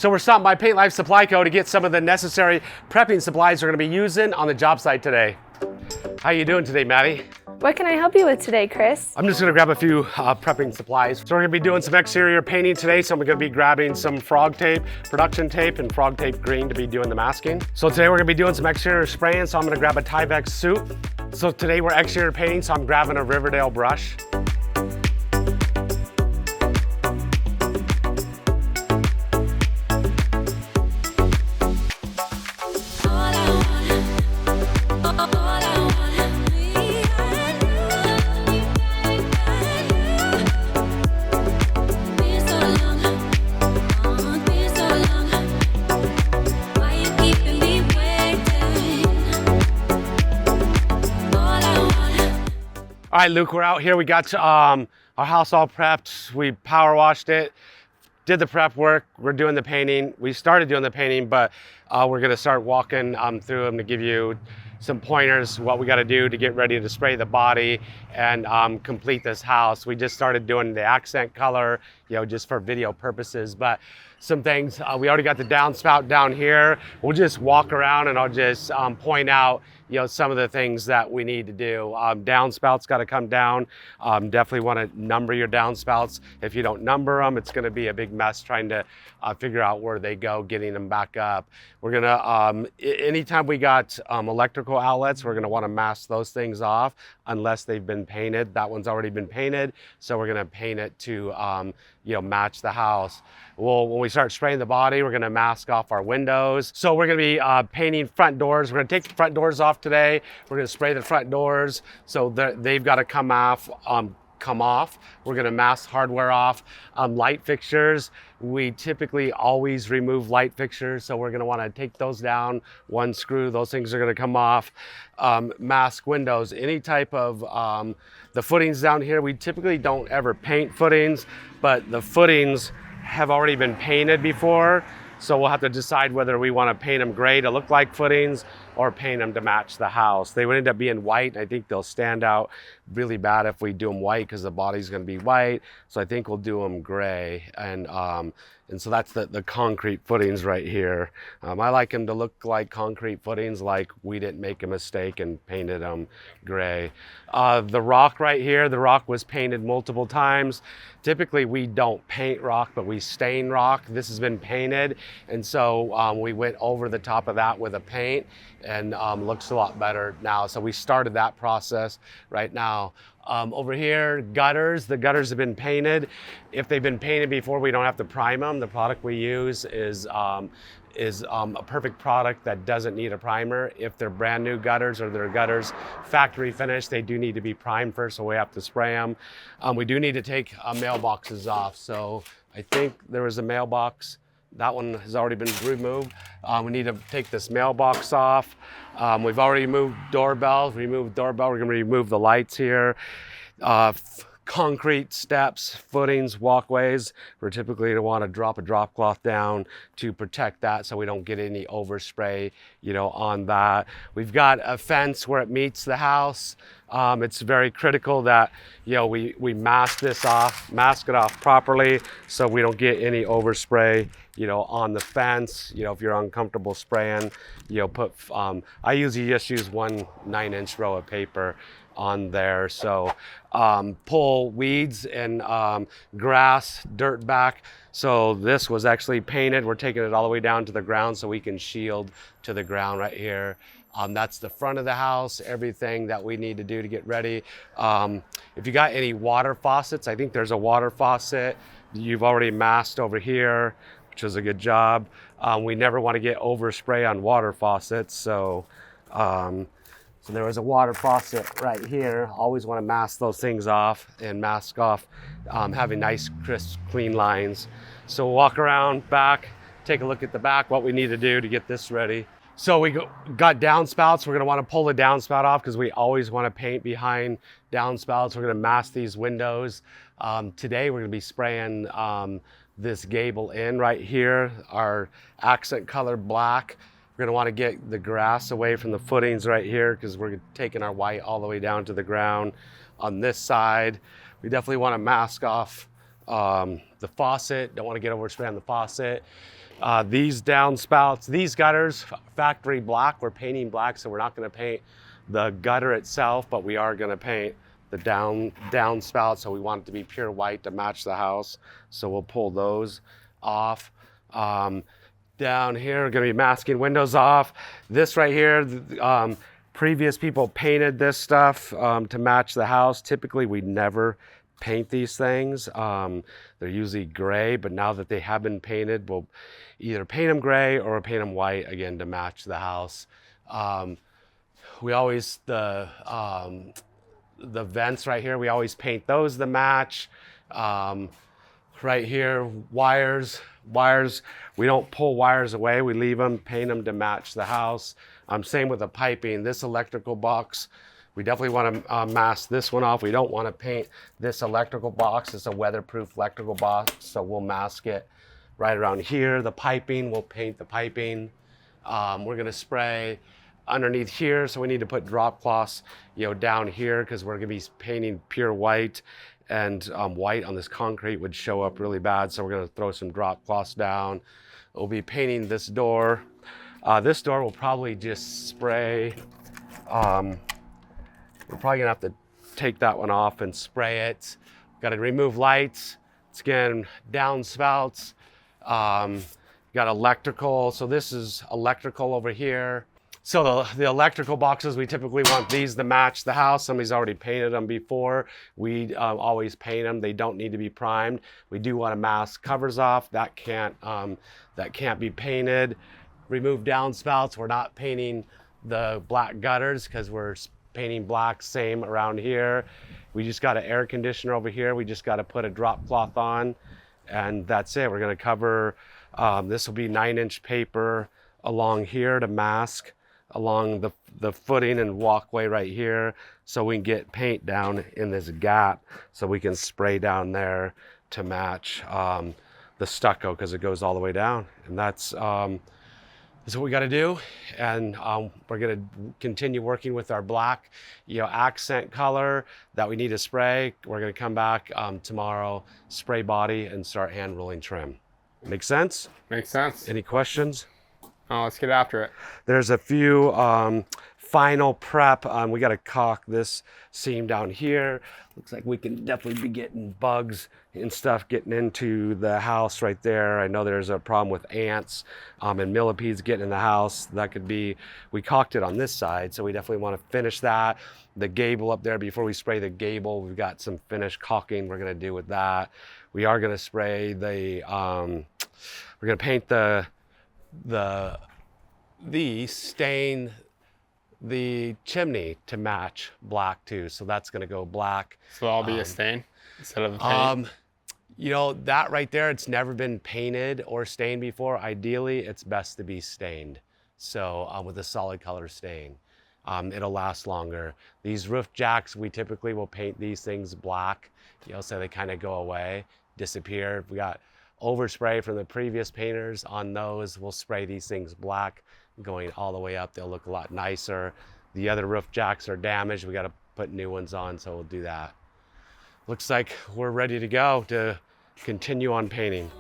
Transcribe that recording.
So we're stopping by Paint Life Supply Co. to get some of the necessary prepping supplies we're going to be using on the job site today. How you doing today, Maddie? What can I help you with today, Chris? I'm just going to grab a few prepping supplies. So we're going to be doing some exterior painting today, so I'm going to be grabbing some frog tape, production tape, and frog tape green to be doing the masking. So today we're going to be doing some exterior spraying, so I'm going to grab a Tyvek suit. So today we're exterior painting, so I'm grabbing a Riverdale brush. All right, Luke, we're out here. We got our house all prepped. We power washed it, did the prep work. We're doing the painting. We started doing the painting, but we're gonna start walking through them to give you some pointers, what we gotta do to get ready to spray the body and complete this house. We just started doing the accent color, just for video purposes, but some things, we already got the downspout down here. We'll just walk around and I'll just point out some of the things that we need to do. Downspouts got to come down. Definitely want to number your downspouts. If you don't number them, it's going to be a big mess trying to figure out where they go, getting them back up. We're going to, anytime we got electrical outlets, we're going to want to mask those things off unless they've been painted. That one's already been painted, so we're going to paint it to match the house. Well, when we start spraying the body, we're going to mask off our windows. So we're going to be painting front doors. We're going to take the front doors off today. We're going to spray the front doors, so they've got to come off. We're going to mask hardware off. Light fixtures, we typically always remove light fixtures, so we're going to want to take those down, one screw, those things are going to come off. Mask windows, any type of the footings down here, we typically don't ever paint footings, but the footings have already been painted before, so we'll have to decide whether we want to paint them gray to look like footings or paint them to match the house. They would end up being white, and I think they'll stand out really bad if we do them white because the body's going to be white, so I think we'll do them gray. And so that's the concrete footings right here. I like them to look like concrete footings, like we didn't make a mistake and painted them gray. The rock right here, the rock was painted multiple times. Typically we don't paint rock, but we stain rock. This has been painted, and so we went over the top of that with a paint, and looks a lot better now. So we started that process right now. Over here, gutters. The gutters have been painted. If they've been painted before, we don't have to prime them. The product we use is a perfect product that doesn't need a primer. If they're brand new gutters or they're gutters factory finished, they do need to be primed first, so we have to spray them. We do need to take mailboxes off. So I think there was a mailbox. That one has already been removed. We need to take this mailbox off. We've already moved doorbells. Removed doorbell. We're going to remove the lights here. Concrete steps, footings, walkways. We're typically going to want to drop a drop cloth down to protect that so we don't get any overspray, on that. We've got a fence where it meets the house. It's very critical that, we mask it off properly so we don't get any overspray, on the fence. If you're uncomfortable spraying, I usually just use one 9-inch row of paper on there. So pull weeds and grass, dirt back. So this was actually painted. We're taking it all the way down to the ground so we can shield to the ground right here. That's the front of the house, everything that we need to do to get ready. If you got any water faucets, I think there's a water faucet you've already masked over here, which is a good job. We never want to get overspray on water faucets, so there was a water faucet right here. Always want to mask those things off and mask off having nice, crisp, clean lines. So we'll walk around back, take a look at the back, what we need to do to get this ready. So we got downspouts. We're going to want to pull the downspout off because we always want to paint behind downspouts. We're going to mask these windows. Today we're going to be spraying this gable in right here, our accent color black. We're going to want to get the grass away from the footings right here because we're taking our white all the way down to the ground. On this side, we definitely want to mask off the faucet. Don't want to get overspray on the faucet. These downspouts, these gutters, factory black, we're painting black, so we're not gonna paint the gutter itself, but we are gonna paint the downspout, so we want it to be pure white to match the house. So we'll pull those off. Down here, we're gonna be masking windows off. This right here, previous people painted this stuff to match the house. Typically, we never paint these things. They're usually gray, but now that they have been painted, we'll either paint them gray or paint them white again to match the house. We always, the vents right here, we always paint those to match. Right here, wires, we don't pull wires away, we leave them, paint them to match the house. Same with the piping. This electrical box, we definitely want to mask this one off. We don't want to paint this electrical box. It's a weatherproof electrical box, so we'll mask it right around here. The piping, we'll paint the piping. We're gonna spray underneath here, so we need to put drop cloths, down here because we're gonna be painting pure white, and white on this concrete would show up really bad. So we're gonna throw some drop cloths down. We'll be painting this door. This door will probably just spray. We're probably gonna have to take that one off and spray it. Got to remove lights. It's again downspouts. Got electrical. So this is electrical over here. So the electrical boxes, we typically want these to match the house. Somebody's already painted them before. We always paint them. They don't need to be primed. We do want to mask covers off. That can't be painted. Remove downspouts. We're not painting the black gutters because we're painting black. Same around here. We just got an air conditioner over here. We just got to put a drop cloth on, and that's it. We're going to cover. This will be 9-inch paper along here to mask along the footing and walkway right here, so we can get paint down in this gap so we can spray down there to match the stucco because it goes all the way down. And that's what we got to do. And we're going to continue working with our black accent color that we need to spray. We're going to come back tomorrow, spray body, and start hand rolling trim. Make sense? Makes sense. Any questions? Oh, let's get after it. There's a few final prep. We got to caulk this seam down here. Looks like we can definitely be getting bugs and stuff getting into the house right there. I know there's a problem with ants and millipedes getting in the house. That could be, we caulked it on this side, so we definitely want to finish that. The gable up there, before we spray the gable, we've got some finished caulking we're going to do with that. We are going to spray the, we're going to paint stain the chimney to match black too. So that's gonna go black. So that'll be a stain instead of a paint? That right there, it's never been painted or stained before. Ideally, it's best to be stained. So with a solid color stain, it'll last longer. These roof jacks, we typically will paint these things black, so they kind of go away, disappear. We got overspray from the previous painters on those. We'll spray these things black going all the way up. They'll look a lot nicer. The other roof jacks are damaged. We got to put new ones on, so we'll do that. Looks like we're ready to go to continue on painting.